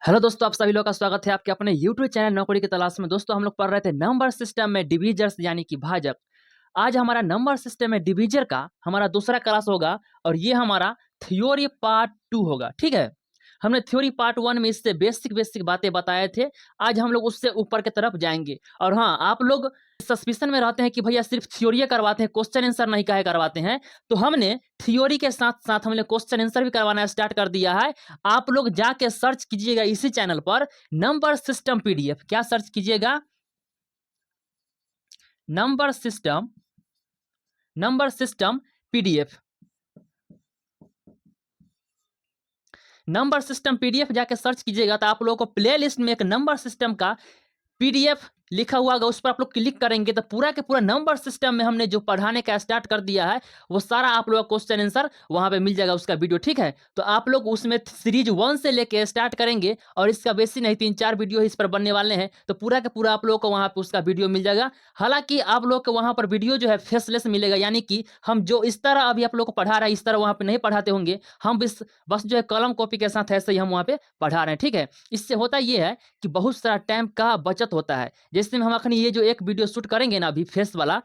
Hello दोस्तों, आप सभी लोग का स्वागत है आपके अपने यूट्यूब चैनल नौकरी की तलाश में। दोस्तों, हम लोग पढ़ रहे थे नंबर सिस्टम में डिवीजर्स यानी कि भाजक। आज हमारा नंबर सिस्टम में डिवीजर का हमारा दूसरा क्लास होगा और ये हमारा थ्योरी पार्ट 2 होगा। ठीक है, हमने थ्योरी पार्ट 1 में इससे बेसिक बेसिक बातें बताए थे। आज हम लोग उससे ऊपर की तरफ जाएंगे। और हाँ, आप लोग सस्पिशन में रहते हैं कि भैया सिर्फ थ्योरी करवाते हैं, क्वेश्चन आंसर नहीं काहे करवाते हैं। तो हमने थ्योरी के साथ साथ हमने क्वेश्चन आंसर भी करवाना स्टार्ट कर दिया है। आप लोग जाके सर्च कीजिएगा इसी चैनल पर नंबर सिस्टम पीडीएफ। क्या सर्च कीजिएगा? Number system, number system PDF. Number system PDF जाके सर्च कीजिएगा तो आप लोगों को प्ले लिस्ट में एक नंबर सिस्टम का पीडीएफ लिखा हुआ होगा, उस पर आप लोग क्लिक करेंगे तो पूरा के पूरा नंबर सिस्टम में हमने जो पढ़ाने का स्टार्ट कर दिया है वो सारा आप लोग का क्वेश्चन आंसर वहां पे मिल जाएगा, उसका वीडियो। ठीक है, तो आप लोग उसमें सीरीज 1 से लेके स्टार्ट करेंगे और इसका बेसी नहीं 3-4 वीडियो इस पर बनने वाले हैं, तो पूरा का पूरा आप लोग को वहां पे उसका वीडियो मिल जाएगा। हालांकि आप लोग को वहां पर वीडियो जो है फेसलेस मिलेगा, यानी कि हम जो इस तरह अभी आप लोग को पढ़ा रहे हैं इस तरह वहां पे नहीं पढ़ाते होंगे। हम बस जो है कलम कॉपी के साथ ऐसे ही हम वहां पे पढ़ा रहे हैं। ठीक है, इससे होता यह है कि बहुत सारा टाइम का बचत होता है। जैसे हम अखनी ये जो एक वीडियो शूट करेंगे ना अभी फेस वाला,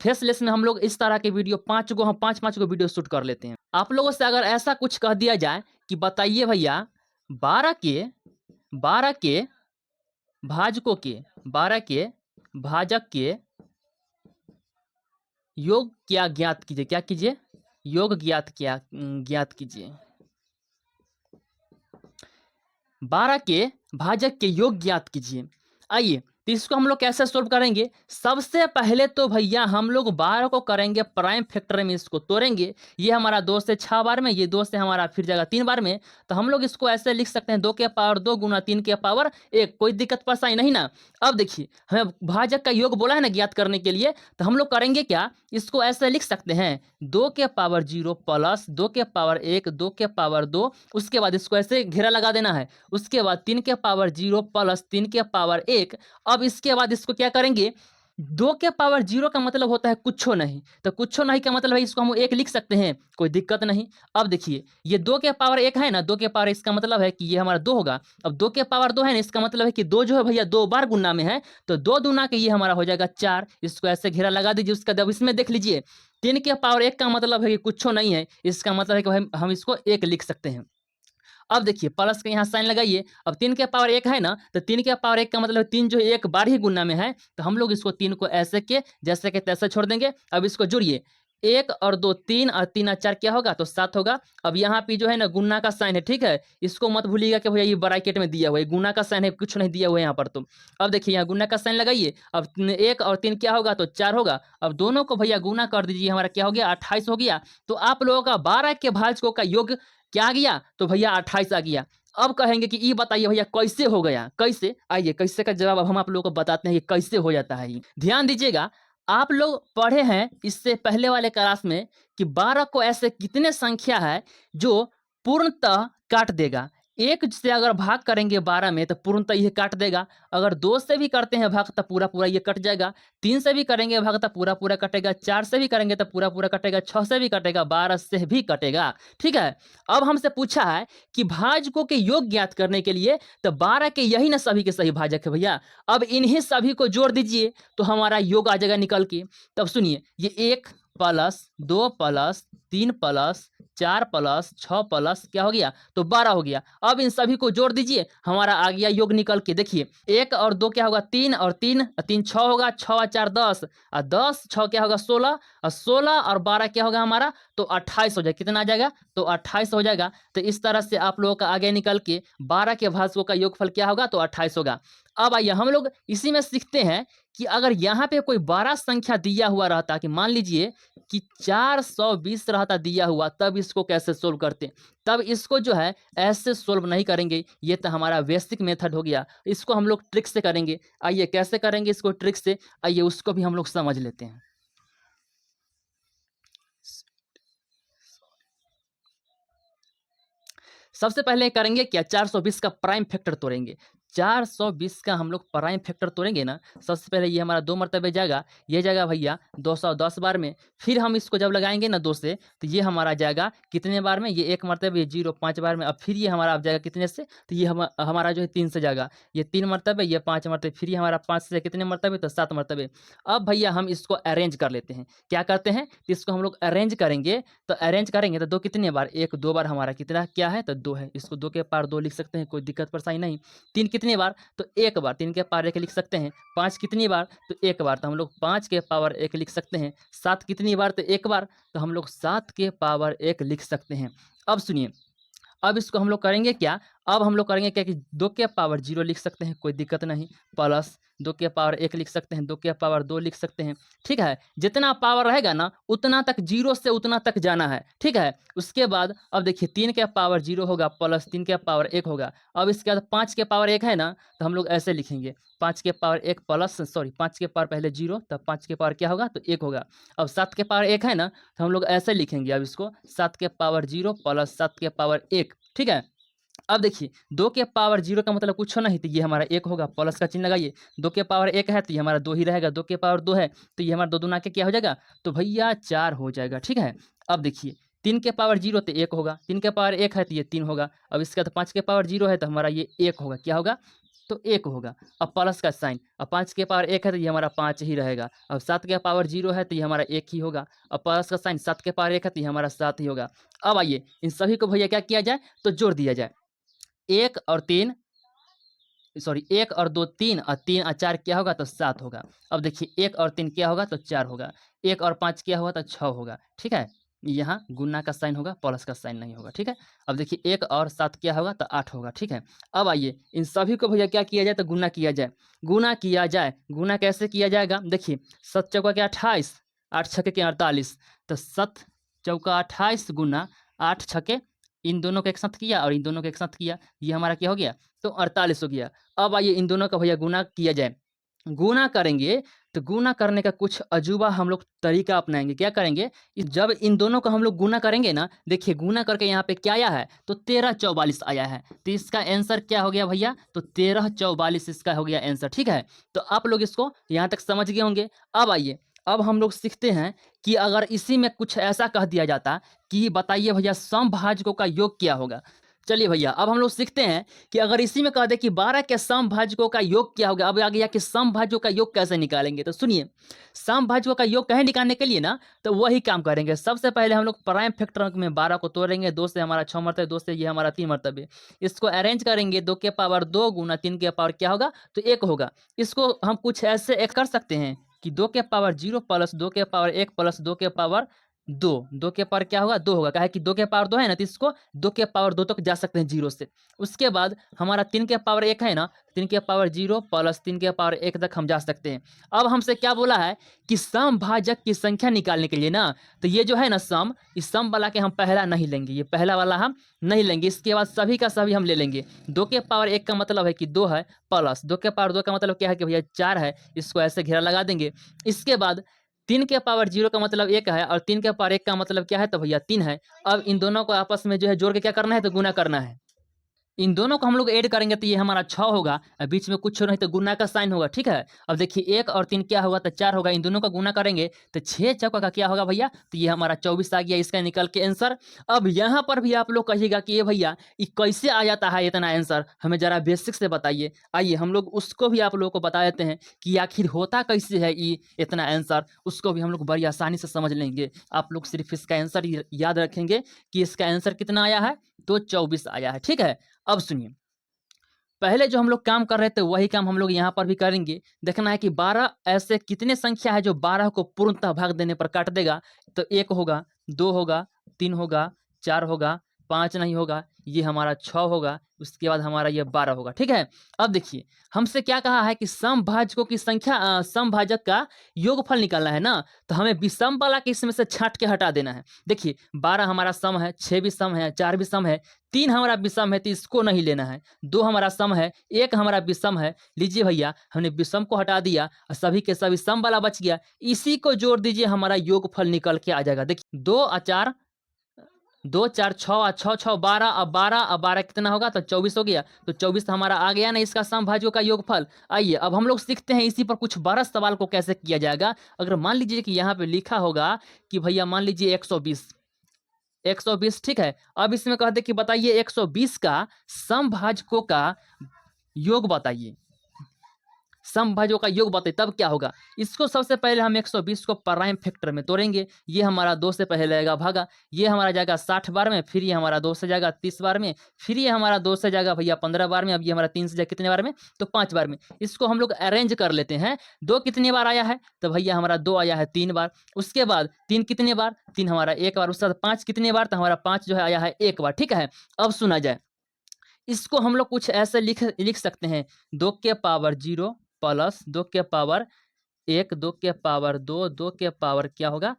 फेसलेस में हम लोग इस तरह के वीडियो 5 गो, हम 5-5 गो वीडियो शूट कर लेते हैं। आप लोगों से अगर ऐसा कुछ कह दिया जाए कि बताइए भैया 12 के 12 के भाजकों के 12 के भाजक के योग क्या ज्ञात कीजिए। क्या कीजिए? योग ज्ञात कीजिए। 12 के भाजक के योग ज्ञात कीजिए। आइए, तो इसको हम लोग कैसे सोल्व करेंगे? सबसे पहले तो भैया हम लोग 12 को करेंगे प्राइम फैक्टर में, इसको तोड़ेंगे। ये हमारा 2 से 6 बार में, ये 2 से हमारा फिर जाएगा 3 बार में। तो हम लोग इसको ऐसे लिख सकते हैं 2 के पावर 2 गुना 3 के पावर 1। कोई दिक्कत परेशानी नहीं ना? अब देखिए, हमें भाजक का योग बोला है ना ज्ञात करने के लिए, तो हम लोग करेंगे क्या, इसको ऐसे लिख सकते हैं 2 के पावर 0 प्लस 2 के पावर 1 2 के पावर 2। उसके बाद इसको ऐसे घेरा लगा देना है। उसके बाद 3 के पावर 0 प्लस 3 के पावर 1। अब इसके बाद इसको क्या करेंगे, 2 के पावर 0 का मतलब होता है कुछो नहीं, तो कुछो नहीं का मतलब है इसको हम 1 लिख सकते हैं, कोई दिक्कत नहीं। अब देखिए, ये 2 के पावर 1 है ना, 2 के पावर इसका मतलब है कि ये हमारा 2 होगा। अब 2 के पावर 2 है ना, इसका मतलब है कि 2 जो है भैया 2 बार गुना में है, तो 2 दूना के ये हमारा हो जाएगा 4। इसको ऐसे घेरा लगा दीजिए। उसका जब इसमें देख लीजिए 3 के पावर 1 का मतलब है कि कुछो नहीं है, इसका मतलब है कि हम इसको 1 लिख सकते हैं। अब देखिए प्लस के यहाँ साइन लगाइए। अब 3 के पावर 1 है ना, तो 3 के पावर 1 का मतलब 3 जो 1 बार ही गुना में है, तो हम लोग इसको 3 को ऐसे के जैसे के तैसे छोड़ देंगे। अब इसको जुड़िए, 1 और 2 3 और 3 और 4 क्या होगा, तो 7 होगा। अब यहाँ पे जो है ना गुना का साइन है। ठीक है, इसको मत भूलिएगा कि भैया ये ब्रैकेट में दिया हुआ है, गुना का साइन है, कुछ नहीं दिया हुआ है यहाँ पर। तो अब देखिए यहाँ गुना का साइन लगाइए। अब 1 और 3 क्या होगा, तो 4 होगा। अब दोनों को भैया गुना कर दीजिए, हमारा क्या हो गया, 28 हो गया। तो आप लोगों का 12 के भाजकों का योग क्या आ गया, तो भैया 28 आ गया। अब कहेंगे कि ये बताइए भैया कैसे हो गया, कैसे? आइए कैसे का जवाब अब हम आप लोगों को बताते हैं कि कैसे हो जाता है। ये ध्यान दीजिएगा, आप लोग पढ़े हैं इससे पहले वाले क्लास में कि 12 को ऐसे कितने संख्या है जो पूर्णतः काट देगा। 1 से अगर भाग करेंगे 12 में तो पूर्णतः ये काट देगा। अगर 2 से भी करते हैं भाग तो पूरा पूरा ये कट जाएगा। 3 से भी करेंगे भाग तो पूरा पूरा कटेगा। 4 से भी करेंगे तो पूरा पूरा कटेगा। 6 से भी कटेगा, 12 से भी कटेगा। ठीक है, अब हमसे पूछा है कि भाजकों के योग ज्ञात करने के लिए, तो 12 के यही ना सभी के सही भाजक है भैया। अब इन्हीं सभी को जोड़ दीजिए तो हमारा योग आ जाएगा निकल के। तब सुनिए, ये 1 plus 2 plus 3 plus 4 plus 6 plus क्या हो गया, तो 12 हो गया। अब इन सभी को जोड़ दीजिए, हमारा आ गया योग निकल के। देखिए 1 और 2 क्या होगा, 3 और 3 6 होगा, 6 और 4 10 और 10 6 क्या होगा 16 और 16 और 12 क्या होगा हमारा, तो 28 हो जाएगा। कितना आ जाएगा, तो 28 हो जाएगा। तो इस तरह से आप लोगों का आगे निकल के 12 के भाजकों का योगफल क्या होगा, तो 28 होगा। अब आइए हम लोग इसी में सीखते हैं कि अगर यहाँ पे कोई 12 संख्या दिया हुआ रहता, कि मान लीजिए कि 420 रहता दिया हुआ, तब इसको कैसे सोल्व करते? तब इसको जो है ऐसे सोल्व नहीं करेंगे। ये तो हमारा बेसिक मेथड हो गया, इसको हम लोग ट्रिक से करेंगे। आइए कैसे करेंगे इसको ट्रिक से, आइए उसको भी हम लोग समझ लेते हैं। सबसे पहले करेंगे क्या, 420 का प्राइम फैक्टर तोड़ेंगे। 420 का हम लोग प्राइम फैक्टर तोड़ेंगे ना, सबसे पहले ये हमारा 2 मरतबे जाएगा, ये जाएगा भैया 210 बार में। फिर हम इसको जब लगाएँगे ना 2 से, तो ये हमारा जाएगा कितने बार में, ये 1 मरतबे, ये 0 5 बार में। अब फिर ये हमारा अब जाएगा कितने से, तो ये हमारा जो है 3 से जाएगा, ये 3 मरतबे, ये 5 मरतबे, फिर ये हमारा 5 से कितने मरतबे, तो 7 मरतबे। अब भैया हम इसको अरेंज कर लेते हैं। क्या करते हैं, तो इसको हम लोग अरेंज करेंगे, तो अरेंज करेंगे तो 2 कितने बार, 1 2 बार हमारा कितना क्या है, तो 2 है। इसको 2 के पावर 2 लिख सकते हैं, कोई दिक्कत परेशानी नहीं। 3 कितनी बार, तो 1 बार, 3 के पावर 1 लिख सकते हैं। 5 कितनी बार, तो 1 बार, तो हम लोग 5 के पावर 1 लिख सकते हैं। 7 कितनी बार, तो 1 बार, तो हम लोग 7 के पावर 1 लिख सकते हैं। अब सुनिए, अब इसको हम लोग करेंगे क्या, अब हम लोग करेंगे क्या कि 2 के पावर 0 लिख सकते हैं, कोई दिक्कत नहीं, प्लस 2 के पावर 1 लिख सकते हैं, 2 के पावर 2 लिख सकते हैं, ठीक है। जितना पावर रहेगा ना उतना तक 0 से उतना तक जाना है, ठीक है। उसके बाद अब देखिए 3 के पावर 0 होगा प्लस 3 के पावर 1 होगा। अब इसके बाद 5 के पावर 1 है ना, तो हम लोग ऐसे लिखेंगे 5 के पावर 1 प्लस 5 के पावर पहले 0, तब 5 के पावर क्या होगा, तो 1 होगा। अब 7 के पावर 1 है ना, तो हम लोग ऐसे लिखेंगे अब इसको 7 के पावर 0 प्लस 7 के पावर 1, ठीक है। अब देखिए 2 के पावर 0 का मतलब कुछ नहीं, तो ये हमारा 1 होगा, प्लस का चिन्ह लगाइए। 2 के पावर 1 है तो ये हमारा 2 ही रहेगा, 2 के पावर 2 है तो ये हमारा 2 दूना के क्या हो जाएगा, तो भैया 4 हो जाएगा, ठीक है। अब देखिए 3 के पावर 0 तो 1 होगा, 3 के पावर 1 है तो ये 3 होगा। अब इसके बाद 5 के पावर 0 है तो हमारा ये 1 होगा, क्या होगा, तो 1 होगा। अब प्लस का साइन, अब 5 के पावर 1 है तो ये हमारा 5 ही रहेगा। अब 7 के पावर 0 है तो ये हमारा 1 ही होगा। अब प्लस का साइन 7 के पावर 1 है तो ये हमारा 7 ही होगा। अब आइए इन सभी को भैया क्या किया जाए, तो जोड़ दिया जाए। 1 और 3 1 और 2 3 और 3 और 4 क्या होगा, तो 7 होगा। अब देखिए 1 और 3 क्या होगा, तो 4 होगा। 1 और 5 क्या होगा, तो 6 होगा, ठीक है। यहाँ गुना का साइन होगा, प्लस का साइन नहीं होगा, ठीक है। अब देखिए 1 और 7 क्या होगा, तो 8 होगा, ठीक है। अब आइए इन सभी को भैया क्या किया जाए, तो गुना किया जाए। गुना किया जाए, गुना कैसे किया जाएगा, देखिए 7 चौका क्या 28, 8 छक्के क्या 48, तो 7 चौका 28 गुना 8 छक्के, इन दोनों को एक साथ किया और इन दोनों को एक साथ किया, ये हमारा क्या हो गया, तो 48 हो गया। अब आइए इन दोनों का भैया गुना किया जाए। गुना करेंगे तो गुना करने का कुछ अजूबा हम लोग तरीका अपनाएंगे। क्या करेंगे, जब इन दोनों को हम लोग गुना करेंगे ना, देखिए गुना करके यहाँ पे क्या आया है, तो 1344 आया है। तो इसका आंसर क्या हो गया भैया, तो 1344 इसका हो गया आंसर, ठीक है। तो आप लोग इसको यहाँ तक समझ गए होंगे। अब आइए अब हम लोग सीखते हैं कि अगर इसी में कुछ ऐसा कह दिया जाता कि बताइए भैया समभाजकों का योग क्या होगा। चलिए भैया अब हम लोग सीखते हैं कि अगर इसी में कह दे कि 12 के समभाजकों का योग क्या होगा। अब आ गया कि समभाजकों का योग कैसे निकालेंगे, तो सुनिए समभाजकों का योग कहे निकालने के लिए ना, तो वही काम करेंगे। सबसे पहले हम लोग प्राइम फैक्टर में 12 को तोड़ेंगे, 2 से हमारा 6 मरतबे, 2 से ये हमारा 3 मरतबे। इसको अरेंज करेंगे, 2 के पावर 2 गुना 3 के पावर क्या होगा, तो 1 होगा। इसको हम कुछ ऐसे एक कर सकते हैं कि 2 के पावर 0 प्लस 2 के पावर 1 प्लस 2 के पावर 2, 2 के पावर क्या होगा, 2 होगा। काहे कि 2 के पावर 2 है ना, तो इसको 2 के पावर 2 तक जा सकते हैं 0 से। उसके बाद हमारा 3 के पावर 1 है ना, 3 के पावर 0 प्लस 3 के पावर 1 तक हम जा सकते हैं। अब हमसे क्या बोला है कि समभाजक की संख्या निकालने के लिए ना, तो ये जो है ना सम, इस सम वाला के हम पहला नहीं लेंगे, ये पहला वाला हम नहीं लेंगे। इसके बाद सभी का सभी हम ले लेंगे। 2 के पावर 1 का मतलब है कि 2 है, प्लस 2 के पावर 2 का मतलब क्या है कि भैया 4 है, इसको ऐसे घेरा लगा देंगे। इसके बाद 3 के पावर 0 का मतलब 1 है और 3 के पावर 1 का मतलब क्या है, तो भैया 3 है। अब इन दोनों को आपस में जो है जोड़ के क्या करना है, तो गुना करना है। इन दोनों को हम लोग ऐड करेंगे तो ये हमारा 6 होगा और बीच में कुछ नहीं तो गुना का साइन होगा, ठीक है। अब देखिए 1 और 3 क्या होगा, तो 4 होगा। इन दोनों का गुना करेंगे तो 6 चौका का क्या होगा भैया, तो ये हमारा 24 आ गया, इसका निकल के आंसर। अब यहाँ पर भी आप लोग कहिएगा कि ये भैया ये कैसे आ जाता है इतना आंसर, हमें जरा बेसिक से बताइए। आइए हम लोग उसको भी आप लोगों को बता देते हैं कि आखिर होता कैसे है ये इतना आंसर, उसको भी हम लोग बड़ी आसानी से समझ लेंगे। आप लोग सिर्फ इसका आंसर याद रखेंगे कि इसका आंसर कितना आया है, तो 24 आया है, ठीक है। अब सुनिए, पहले जो हम लोग काम कर रहे थे वही काम हम लोग यहाँ पर भी करेंगे। देखना है कि 12 ऐसे कितने संख्या है जो 12 को पूर्णतः भाग देने पर काट देगा। तो 1 होगा, 2 होगा, 3 होगा, 4 होगा, 5 नहीं होगा, ये हमारा 6 होगा, उसके बाद हमारा ये 12 होगा, ठीक है। अब देखिए हमसे क्या कहा है कि समभाजकों की संख्या समभाजक का योगफल निकालना है ना, तो हमें विषम वाला के इसमें से छांट के हटा देना है। देखिए 12 हमारा सम है, 6 भी सम है, 4 भी सम है, 3 हमारा विषम है तो इसको नहीं लेना है, 2 हमारा सम है, 1 हमारा विषम है। लीजिए भैया हमने विषम को हटा दिया और सभी के सभी सम वाला बच गया, इसी को जोड़ दीजिए, हमारा योगफल निकल के आ जाएगा। देखिए 2 और 4 2 4 6 और 6 6 12, अब 12 कितना होगा तो 24 हो गया। तो 24 हमारा आ गया ना इसका समभाजकों का योगफल। आइए अब हम लोग सीखते हैं इसी पर कुछ बड़ा सवाल को कैसे किया जाएगा। अगर मान लीजिए कि यहाँ पे लिखा होगा कि भैया मान लीजिए 120 ठीक है। अब इसमें कहते कि बताइए 120 का समभाजकों का योग बताइए, समभाजकों का योग बताइए, तब क्या होगा। इसको सबसे पहले हम 120 को प्राइम फैक्टर में तोड़ेंगे। ये हमारा 2 से पहले जाएगा भागा, ये हमारा जाएगा 60 बार में, फिर ये हमारा 2 से जाएगा 30 बार में, फिर ये हमारा 2 से जाएगा भैया 15 बार में, अब ये हमारा 3 से जाएगा कितने बार में तो 5 बार में। इसको हम लोग अरेंज कर लेते हैं। 2 कितने बार आया है तो भैया हमारा 2 आया है 3 बार। उसके बाद 3 कितने बार, 3 हमारा 1 बार। उसके बाद 5 कितने बार तो हमारा 5 जो है आया है 1 बार। ठीक है, अब सुना जाए, इसको हम लोग कुछ ऐसे लिख सकते हैं, 2 के पावर 0 प्लस 2 के पावर 1, 2 के पावर 2, 2 के पावर क्या होगा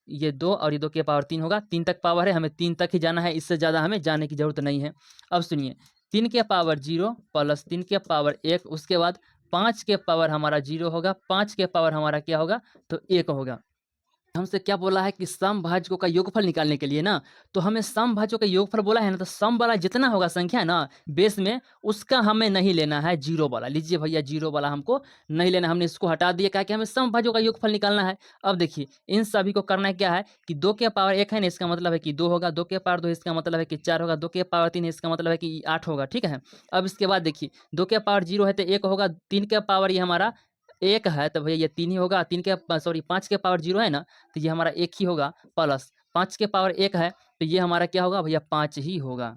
ये 2 और ये 2 के पावर 3 होगा। 3 तक पावर है, हमें 3 तक ही जाना है, इससे ज़्यादा हमें जाने की ज़रूरत नहीं है। अब सुनिए, 3 के पावर 0 प्लस 3 के पावर 1, उसके बाद 5 के पावर हमारा 0 होगा, 5 के पावर हमारा क्या होगा तो 1 होगा। हमसे क्या बोला है कि समभाजकों का योगफल निकालने के लिए ना, तो हमें समभाजकों का योगफल बोला है ना, तो सम वाला जितना होगा संख्या ना बेस में, उसका हमें नहीं लेना है जीरो वाला। लीजिए भैया जीरो वाला हमको नहीं लेना, हमने इसको हटा दिया क्या कि हमें समभाजकों का योगफल निकालना है। अब देखिए इन सभी को करना क्या है कि 2 के पावर 1 है ना, इसका मतलब है कि 2 होगा, 2 के पावर 2 इसका मतलब है कि 4 होगा, 2 के पावर 3 है इसका मतलब है कि 8 होगा। ठीक है, अब इसके बाद देखिए 2 के पावर 0 है तो 1 होगा, 3 के पावर ये हमारा 1 है तो भैया ये 3 ही होगा, 3 के सॉरी 5 के पावर 0 है ना तो ये हमारा 1 ही होगा, प्लस 5 के पावर 1 है तो ये हमारा क्या होगा भैया 5 ही होगा।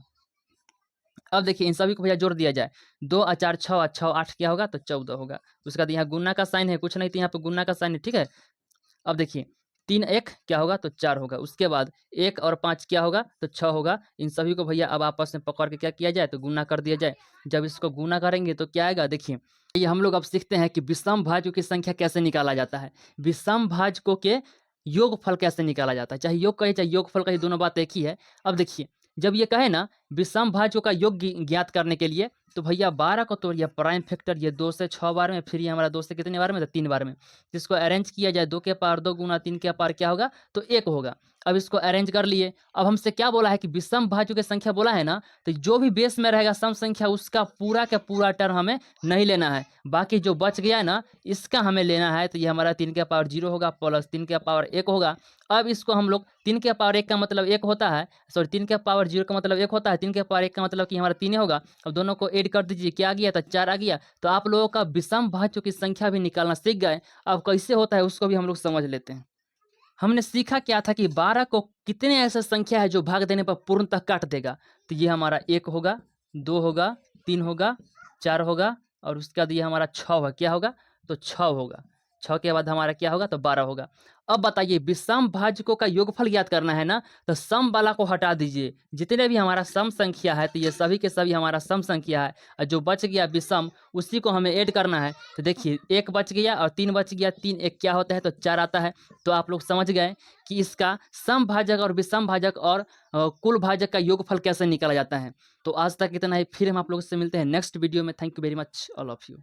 अब देखिए इन सभी को भैया जोड़ दिया जाए, 2 और 4 6 और 6 8 क्या होगा तो 14 होगा। उसके बाद यहाँ गुना का साइन है, कुछ नहीं तो यहाँ पे गुना का साइन है। ठीक है, अब देखिए 3 1 क्या होगा तो 4 होगा। उसके बाद 1 और 5 क्या होगा तो 6 होगा। इन सभी को भैया अब आपस में पकड़ के क्या किया जाए तो गुना कर दिया जाए। जब इसको गुना करेंगे तो क्या आएगा, देखिए ये हम लोग अब सीखते हैं कि विषम भाजकों की संख्या कैसे निकाला जाता है, विषम भाजकों के योगफल कैसे निकाला जाता है। चाहे योग कहे चाहे योगफल कहे, दोनों बात एक ही है। अब देखिए जब ये कहे ना विषम भाजकों का योग ज्ञात करने के लिए, तो भैया 12 को तोड़िए प्राइम फैक्टर, ये 2 से 6 बार में, फिर ये हमारा 2 से कितने बार में तो 3 बार में। इसको अरेंज किया जाए, 2 के पावर 2 गुना 3 के पावर क्या होगा तो 1 होगा। अब इसको अरेंज कर लिए। अब हमसे क्या बोला है कि विषम भाजकों की संख्या बोला है ना, तो जो भी बेस में रहेगा सम संख्या उसका पूरा का पूरा टर्म हमें नहीं लेना है, बाकी जो बच गया है ना इसका हमें लेना है। तो ये हमारा 3 के पावर 0 होगा प्लस 3 के पावर 1 होगा। अब इसको हम लोग 3 के पावर 1 का मतलब 1 होता है, सॉरी 3 के पावर 0 का मतलब 1 होता है, 3 के पावर 1 का मतलब कि हमारा 3 होगा। अब दोनों को ऐड कर दीजिए, क्या आ गया तो 4 आ गया। तो आप लोगों का विषम भाजकों की संख्या भी निकालना सीख गए। अब कैसे होता है उसको भी हम लोग समझ लेते हैं। हमने सीखा क्या था कि 12 को कितने ऐसा संख्या है जो भाग देने पर पूर्णतः काट देगा। तो ये हमारा 1 होगा, 2 होगा, 3 होगा, 4 होगा और उसके बाद ये हमारा 6 होगा। क्या होगा तो 6 होगा। 6 के बाद हमारा क्या होगा तो 12 होगा। अब बताइए विषम भाजकों का योगफल ज्ञात करना है ना, तो सम वाला को हटा दीजिए, जितने भी हमारा सम संख्या है तो ये सभी के सभी हमारा सम संख्या है, और जो बच गया विषम उसी को हमें ऐड करना है। तो देखिए 1 बच गया और 3 बच गया, 3 1 क्या होता है तो 4 आता है। तो आप लोग समझ गए कि इसका सम भाजक और विषम भाजक और कुल भाजक का योगफल कैसे निकाला जाता है। तो आज तक इतना ही, फिर हम आप लोगों से मिलते हैं नेक्स्ट वीडियो में। Thank you very much all of you.